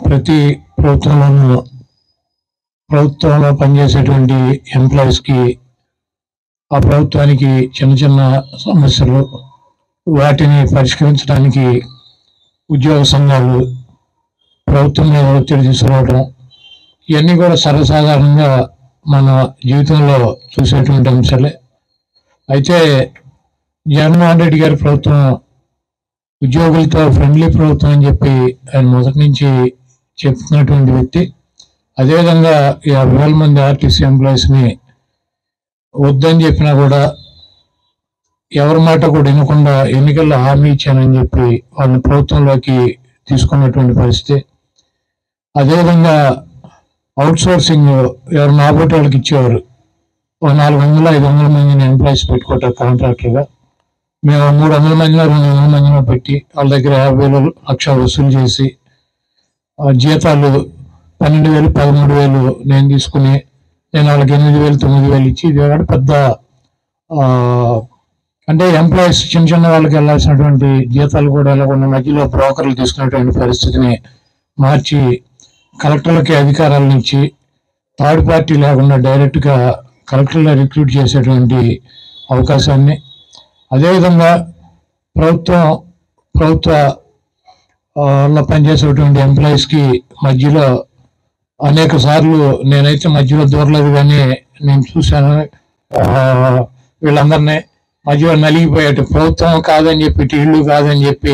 ప్రతి ప్రభుత్వంలో పనిచేసేటువంటి ఎంప్లాయీస్కి ఆ ప్రభుత్వానికి చిన్న చిన్న సమస్యలు, వాటిని పరిష్కరించడానికి ఉద్యోగ సంఘాలు ప్రభుత్వం మీద ఒత్తిడి తీసుకురావడం, ఇవన్నీ కూడా సర్వసాధారణంగా మన జీవితంలో చూసేటువంటి అంశాలే. అయితే జగన్మోహన్ రెడ్డి గారి ప్రభుత్వం ఉద్యోగులతో ఫ్రెండ్లీ ప్రభుత్వం అని చెప్పి ఆయన మొదటి నుంచి చెప్తున్నటువంటి వ్యక్తి. అదేవిధంగా 50,000 మంది ఆర్టీసీ ఎంప్లాయీస్ని వద్దని చెప్పినా కూడా ఎవరి మాట కూడా వినకుండా ఎన్నికల్లో హామీ ఇచ్చానని చెప్పి వాళ్ళని ప్రభుత్వంలోకి తీసుకున్నటువంటి పరిస్థితి. అదేవిధంగా అవుట్ సోర్సింగ్ ఎవరు నాబోటి వాళ్ళకి ఇచ్చేవారు. 400-500 మందిని ఎంప్లాయీస్ పెట్టుకుంటారు కాంట్రాక్టర్గా. మేము 300 మందిలో 200 మందిలో పెట్టి వాళ్ళ దగ్గర 50,000 లక్ష వసూలు చేసి జీతాలు 12,000 13,000 నేను తీసుకుని నేను వాళ్ళకి 8,000 9,000 ఇచ్చి ఇది పెద్ద అంటే ఎంప్లాయీస్ చిన్న వాళ్ళకి వెళ్ళాల్సినటువంటి జీతాలు కూడా వెళ్ళకుండా మధ్యలో బ్రోకర్లు తీసుకునేటువంటి పరిస్థితిని మార్చి కలెక్టర్లకి అధికారాలను ఇచ్చి థర్డ్ పార్టీ లేకుండా డైరెక్ట్గా కలెక్టర్లో రిక్రూట్ చేసేటువంటి అవకాశాన్ని, అదేవిధంగా ప్రభుత్వంలో పనిచేసేటువంటి ఎంప్లాయీస్కి మధ్యలో అనేక సార్లు నేనైతే మధ్యలో దూరలేదు, కానీ నేను చూశాను వీళ్ళందరినీ మధ్యలో నలిగిపోయేట్టు ప్రభుత్వం కాదని చెప్పి ఇల్లు కాదని చెప్పి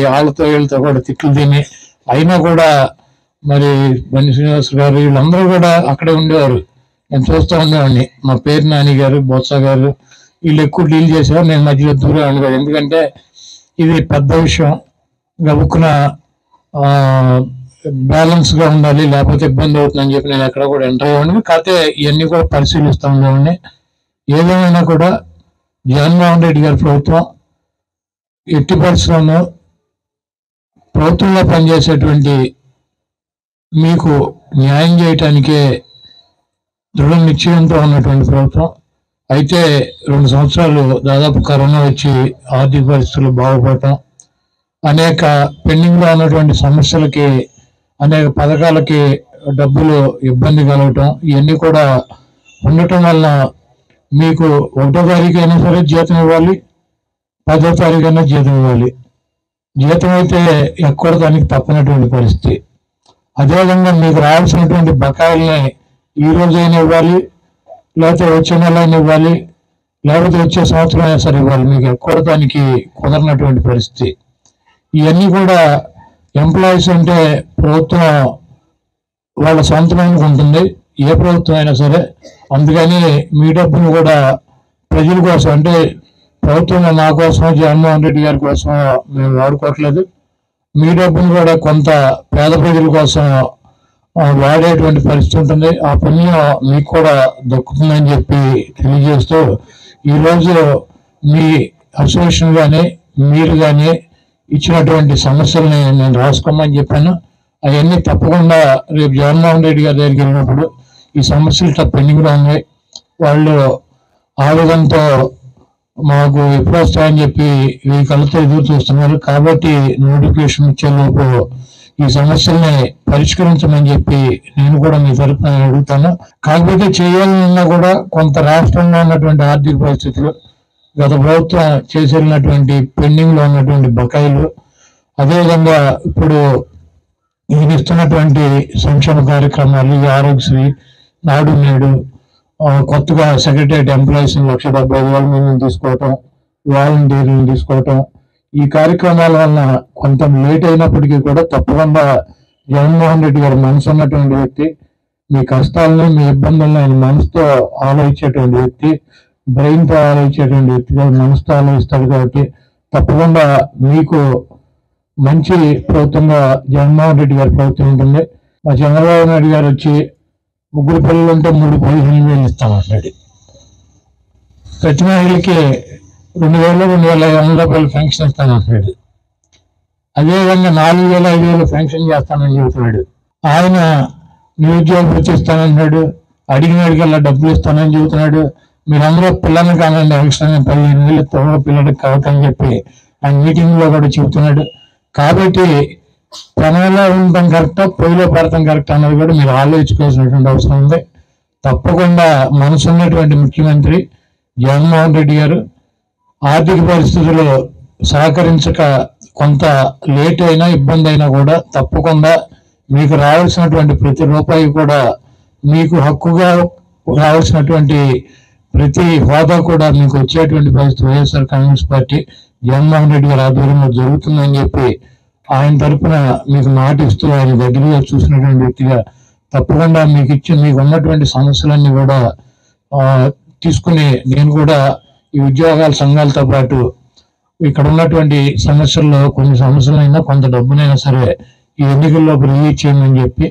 వీళ్ళతో కూడా తిట్లు తిని అయినా కూడా మరి బండి శ్రీనివాస్ గారు వీళ్ళందరూ కూడా అక్కడే ఉండేవారు. నేను చూస్తూ ఉండేవాడిని. మా పేరు నాని గారు, బొత్స గారు వీళ్ళు ఎక్కువ డీల్ చేసేవారు. నేను మధ్యలో దూరేవాడిని కాదు, ఎందుకంటే ఇది పెద్ద విషయం, గబుక్కున బ్యాలెన్స్గా ఉండాలి, లేకపోతే ఇబ్బంది అవుతుందని చెప్పి నేను ఎక్కడ కూడా ఎంటర్ అయ్యేవాడిని. కాకపోతే ఇవన్నీ కూడా పరిశీలిస్తూ ఉండేవాడిని. ఏదేమైనా కూడా జగన్మోహన్ రెడ్డి గారి ప్రభుత్వం ఎట్టి పరిస్థితుల్లోనూ ప్రభుత్వంలో పనిచేసేటువంటి మీకు న్యాయం చేయటానికే దృఢ నిశ్చయంతో ఉన్నటువంటి ప్రభుత్వం. అయితే 2 సంవత్సరాలు దాదాపు కరోనా వచ్చి ఆర్థిక పరిస్థితులు బాగుపడటం, అనేక పెండింగ్లో ఉన్నటువంటి సమస్యలకి, అనేక పథకాలకి డబ్బులు ఇబ్బంది కలగటం, ఇవన్నీ కూడా ఉండటం వల్ల మీకు 1వ తారీఖు అయినా సరే జీతం ఇవ్వాలి, 10వ తారీఖు అయినా జీతం ఇవ్వాలి. జీతం అయితే ఎక్కడ దానికి తప్పనటువంటి పరిస్థితి. అదేవిధంగా మీకు రావాల్సినటువంటి బకాయిల్ని ఈ రోజైనా ఇవ్వాలి, లేకపోతే వచ్చే నెల అయినా ఇవ్వాలి, లేకపోతే వచ్చే సంవత్సరం అయినా సరే ఇవ్వాలి. మీకు ఎక్కడ దానికి కుదరనటువంటి పరిస్థితి. ఇవన్నీ కూడా ఎంప్లాయీస్ అంటే ప్రభుత్వం వాళ్ళ సొంతమైనది ఉంటుంది, ఏ ప్రభుత్వం అయినా సరే. అందుకని మీ డబ్బును కూడా ప్రజల కోసం, అంటే ప్రభుత్వం నా కోసం జగన్మోహన్ రెడ్డి గారి కోసం మేము వాడుకోవట్లేదు, మీ డబ్బును కూడా కొంత పేద ప్రజల కోసం వాడేటువంటి పరిస్థితి ఉంటుంది. ఆ పుణ్యం మీకు కూడా దక్కుతుందని చెప్పి తెలియజేస్తూ ఈరోజు మీ అసోసియేషన్ కానీ మీరు కానీ ఇచ్చినటువంటి సమస్యల్ని నేను రాసుకోమని చెప్పాను. అవన్నీ తప్పకుండా రేపు జగన్మోహన్ రెడ్డి గారి దగ్గరికి వెళ్ళినప్పుడు ఈ సమస్యలు పెండింగ్లో ఉన్నాయి, వాళ్ళు ఆవేదనతో మాకు ఎప్పుడు వస్తాయని చెప్పి ఈ కళ్ళతో ఎదురు చూస్తున్నారు. కాబట్టి నోటిఫికేషన్ ఇచ్చేలోపు ఈ సమస్యల్ని పరిష్కరించమని చెప్పి నేను కూడా మీ తరఫున అడుగుతాను. కాకపోతే చేయాలన్నా కూడా కొంత రాష్ట్రంలో ఉన్నటువంటి ఆర్థిక పరిస్థితులు, గత ప్రభుత్వం చేసేటువంటి పెండింగ్లో ఉన్నటువంటి బకాయిలు, అదేవిధంగా ఇప్పుడు ఈయన ఇస్తున్నటువంటి సంక్షేమ కార్యక్రమాలు, ఆరోగ్యశ్రీ, నాడు నేడు, కొత్తగా సెక్రటరియట్ ఎంప్లాయీస్ 1,75,000 మందిని తీసుకోవటం, వాలంటీర్లను తీసుకోవటం, ఈ కార్యక్రమాల వల్ల కొంత లేట్ అయినప్పటికీ కూడా తప్పకుండా జగన్మోహన్ రెడ్డి గారు మనసు ఉన్నటువంటి వ్యక్తి, మీ కష్టాలను మీ ఇబ్బందులను ఆయన మనసుతో ఆలోచించేటువంటి వ్యక్తి, బ్రెయిన్తో ఆలోచించేటువంటి వ్యక్తి, మనసుతో ఆలోచిస్తాడు. కాబట్టి తప్పకుండా మీకు మంచి ప్రభుత్వంగా జగన్మోహన్ రెడ్డి గారి ప్రభుత్వం ఉంటుంది. మా చంద్రబాబు నాయుడు గారు వచ్చి 3 పిల్లలు ఉంటే 3 15,000 ఇస్తామంటాడు. ప్రతి మహిళకి 2,000-2,500 రూపాయలు పెన్షన్ ఇస్తానంటున్నాడు. అదేవిధంగా 4,000-5,000 పెన్షన్ చేస్తానని చెబుతున్నాడు. ఆయన నిరుద్యోగ వృత్తి ఇస్తానంటున్నాడు, అడిగినడికల్లా డబ్బులు ఇస్తానని చెబుతున్నాడు. మీరందరూ పిల్లల్ని కానండి, అవసరంగా 15,000 పిల్లలకి కావటని చెప్పి ఆయన మీటింగ్లో కూడా చెబుతున్నాడు. కాబట్టి పనిలో ఉండటం కరెక్టా, పొయ్యిలో పడటం కరెక్ట్ అన్నది కూడా మీరు ఆలోచించుకోవాల్సినటువంటి అవసరం ఉంది. తప్పకుండా మనసున్నటువంటి ముఖ్యమంత్రి జగన్మోహన్ రెడ్డి గారు ఆర్థిక పరిస్థితుల్లో సహకరించక కొంత లేట్ అయినా ఇబ్బంది అయినా కూడా తప్పకుండా మీకు రావాల్సినటువంటి ప్రతి రూపాయి కూడా మీకు హక్కుగా రావాల్సినటువంటి ప్రతి హోదా కూడా మీకు వచ్చేటువంటి పరిస్థితి వైఎస్ఆర్ కాంగ్రెస్ పార్టీ జగన్మోహన్ రెడ్డి గారి ఆధ్వర్యంలో జరుగుతుందని చెప్పి ఆయన తరఫున మీకు మాటిస్తూ ఆయన దగ్గరగా చూసినటువంటి వ్యక్తిగా తప్పకుండా మీకు ఉన్నటువంటి సమస్యలన్నీ కూడా తీసుకుని నేను కూడా ఈ ఉద్యోగాల సంఘాలతో పాటు ఇక్కడ ఉన్నటువంటి సమస్యల్లో కొన్ని సమస్యలైనా కొంత డబ్బునైనా సరే ఈ ఎన్నికల్లో రిలీజ్ చేయమని చెప్పి